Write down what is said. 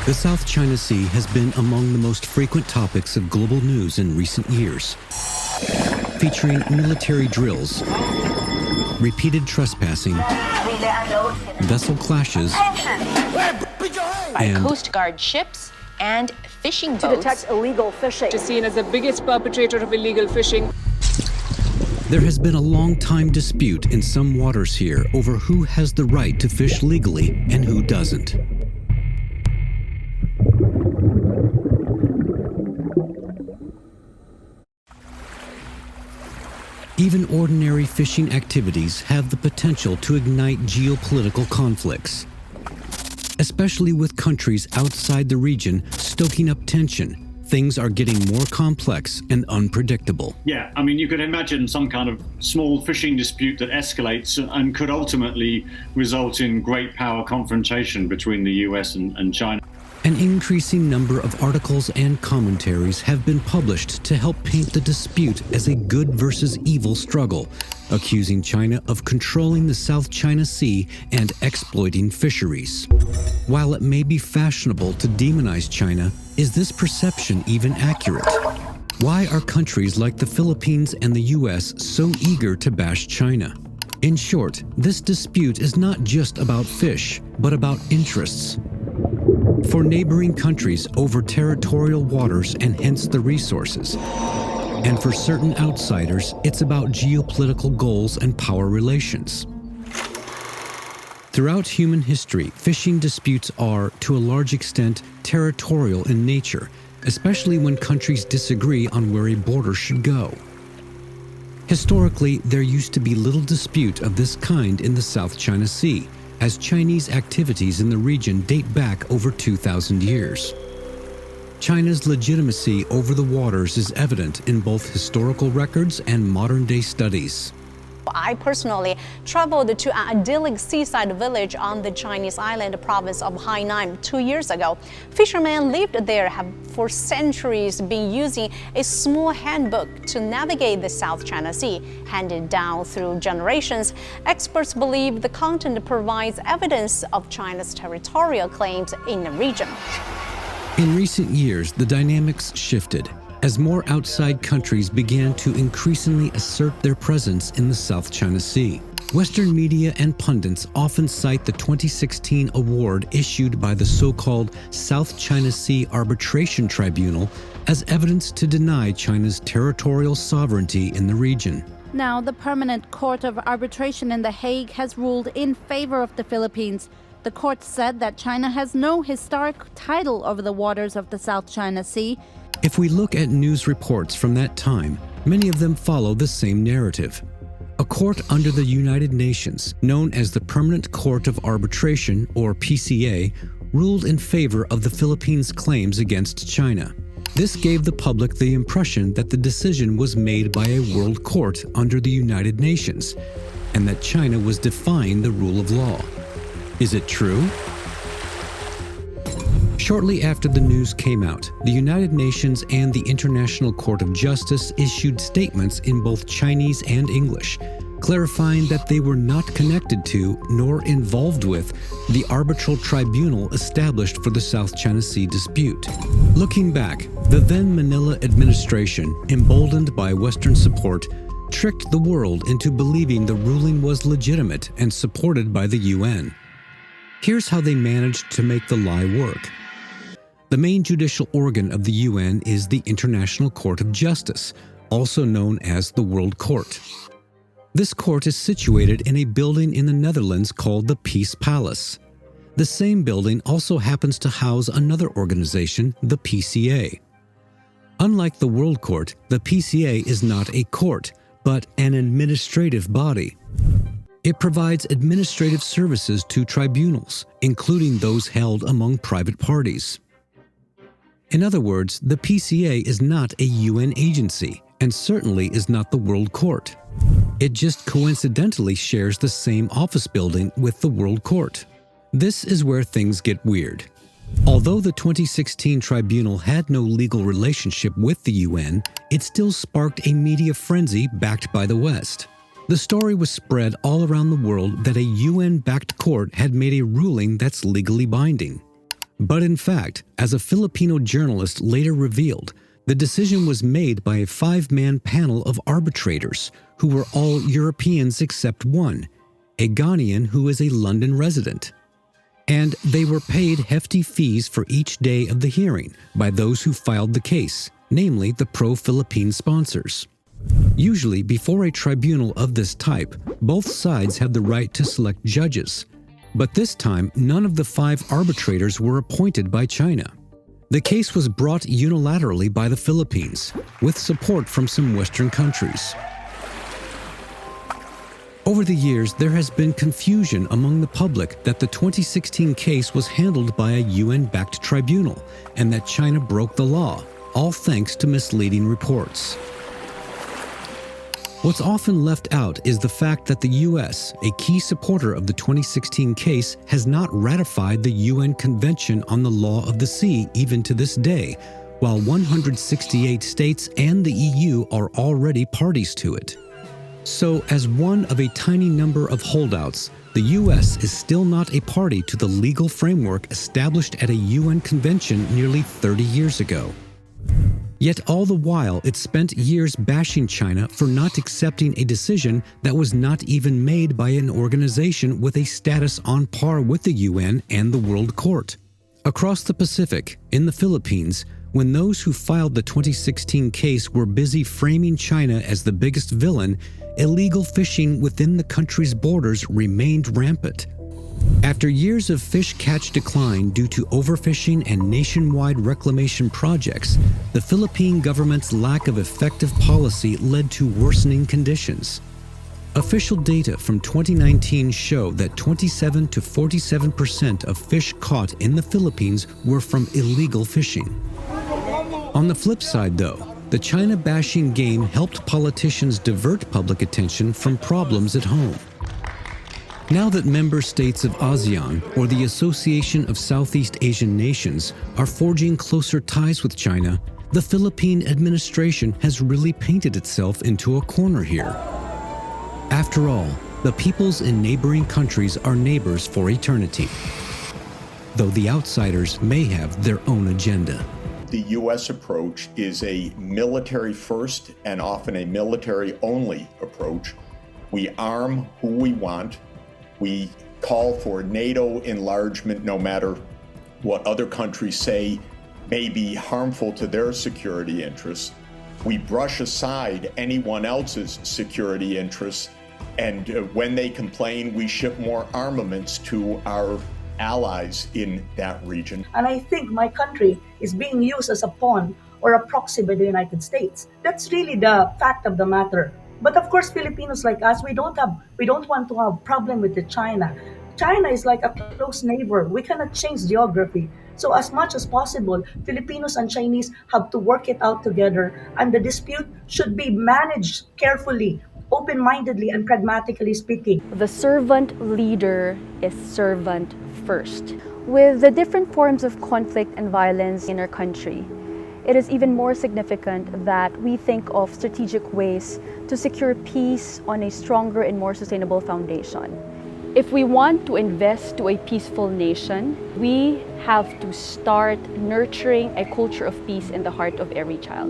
The South China Sea has been among the most frequent topics of global news in recent years, featuring military drills, repeated trespassing, vessel clashes, by Coast Guard ships and fishing boats. To detect illegal fishing. Is seen as the biggest perpetrator of illegal fishing. There has been a long-time dispute in some waters here over who has the right to fish legally and who doesn't. Even ordinary fishing activities have the potential to ignite geopolitical conflicts, especially with countries outside the region stoking up tension. Things are getting more complex and unpredictable. Yeah, I mean, you could imagine some kind of small fishing dispute that escalates and could ultimately result in great power confrontation between the US and China. An increasing number of articles and commentaries have been published to help paint the dispute as a good versus evil struggle, accusing China of controlling the South China Sea and exploiting fisheries. While it may be fashionable to demonize China, is this perception even accurate? Why are countries like the Philippines and the US so eager to bash China? In short, this dispute is not just about fish, but about interests. For neighboring countries over territorial waters and hence the resources. And for certain outsiders, it's about geopolitical goals and power relations. Throughout human history, fishing disputes are, to a large extent, territorial in nature, especially when countries disagree on where a border should go. Historically, there used to be little dispute of this kind in the South China Sea, as Chinese activities in the region date back over 2,000 years. China's legitimacy over the waters is evident in both historical records and modern-day studies. I personally traveled to an idyllic seaside village on the Chinese island province of Hainan 2 years ago. Fishermen lived there have for centuries been using a small handbook to navigate the South China Sea, handed down through generations. Experts believe the content provides evidence of China's territorial claims in the region. In recent years, the dynamics shifted as more outside countries began to increasingly assert their presence in the South China Sea. Western media and pundits often cite the 2016 award issued by the so-called South China Sea Arbitration Tribunal as evidence to deny China's territorial sovereignty in the region. Now, the Permanent Court of Arbitration in The Hague has ruled in favor of the Philippines. The court said that China has no historic title over the waters of the South China Sea. If we look at news reports from that time, many of them follow the same narrative. A court under the United Nations, known as the Permanent Court of Arbitration, or PCA, ruled in favor of the Philippines' claims against China. This gave the public the impression that the decision was made by a world court under the United Nations, and that China was defying the rule of law. Is it true? Shortly after the news came out, the United Nations and the International Court of Justice issued statements in both Chinese and English, clarifying that they were not connected to nor involved with the arbitral tribunal established for the South China Sea dispute. Looking back, the then Manila administration, emboldened by Western support, tricked the world into believing the ruling was legitimate and supported by the UN. Here's how they managed to make the lie work. The main judicial organ of the UN is the International Court of Justice, also known as the World Court. This court is situated in a building in the Netherlands called the Peace Palace. The same building also happens to house another organization, the PCA. Unlike the World Court, the PCA is not a court, but an administrative body. It provides administrative services to tribunals, including those held among private parties. In other words, the PCA is not a UN agency, and certainly is not the World Court. It just coincidentally shares the same office building with the World Court. This is where things get weird. Although the 2016 tribunal had no legal relationship with the UN, it still sparked a media frenzy backed by the West. The story was spread all around the world that a UN-backed court had made a ruling that's legally binding. But in fact, as a Filipino journalist later revealed, the decision was made by a 5-man panel of arbitrators who were all Europeans except one, a Ghanaian who is a London resident. And they were paid hefty fees for each day of the hearing by those who filed the case, namely the pro-Philippine sponsors. Usually, before a tribunal of this type, both sides have the right to select judges. But this time, none of the 5 arbitrators were appointed by China. The case was brought unilaterally by the Philippines, with support from some Western countries. Over the years, there has been confusion among the public that the 2016 case was handled by a UN-backed tribunal and that China broke the law, all thanks to misleading reports. What's often left out is the fact that the U.S., a key supporter of the 2016 case, has not ratified the UN Convention on the Law of the Sea even to this day, while 168 states and the EU are already parties to it. So, as one of a tiny number of holdouts, the U.S. is still not a party to the legal framework established at a UN convention nearly 30 years ago. Yet all the while, it spent years bashing China for not accepting a decision that was not even made by an organization with a status on par with the UN and the World Court. Across the Pacific, in the Philippines, when those who filed the 2016 case were busy framing China as the biggest villain, illegal fishing within the country's borders remained rampant. After years of fish catch decline due to overfishing and nationwide reclamation projects, the Philippine government's lack of effective policy led to worsening conditions. Official data from 2019 show that 27 to 47% of fish caught in the Philippines were from illegal fishing. On the flip side, though, the China-bashing game helped politicians divert public attention from problems at home. Now that member states of ASEAN, or the Association of Southeast Asian Nations, are forging closer ties with China, the Philippine administration has really painted itself into a corner here. After all, the peoples in neighboring countries are neighbors for eternity, though the outsiders may have their own agenda. The U.S. approach is a military-first and often a military-only approach. We arm who we want. We call for NATO enlargement no matter what other countries say may be harmful to their security interests. We brush aside anyone else's security interests, and when they complain, we ship more armaments to our allies in that region. And I think my country is being used as a pawn or a proxy by the United States. That's really the fact of the matter. But of course, Filipinos like us, we don't want to have problem with the China. China is like a close neighbor. We cannot change geography. So as much as possible, Filipinos and Chinese have to work it out together, and the dispute should be managed carefully, open-mindedly and pragmatically speaking. The servant leader is servant first. With the different forms of conflict and violence in our country, it is even more significant that we think of strategic ways to secure peace on a stronger and more sustainable foundation. If we want to invest to a peaceful nation, we have to start nurturing a culture of peace in the heart of every child.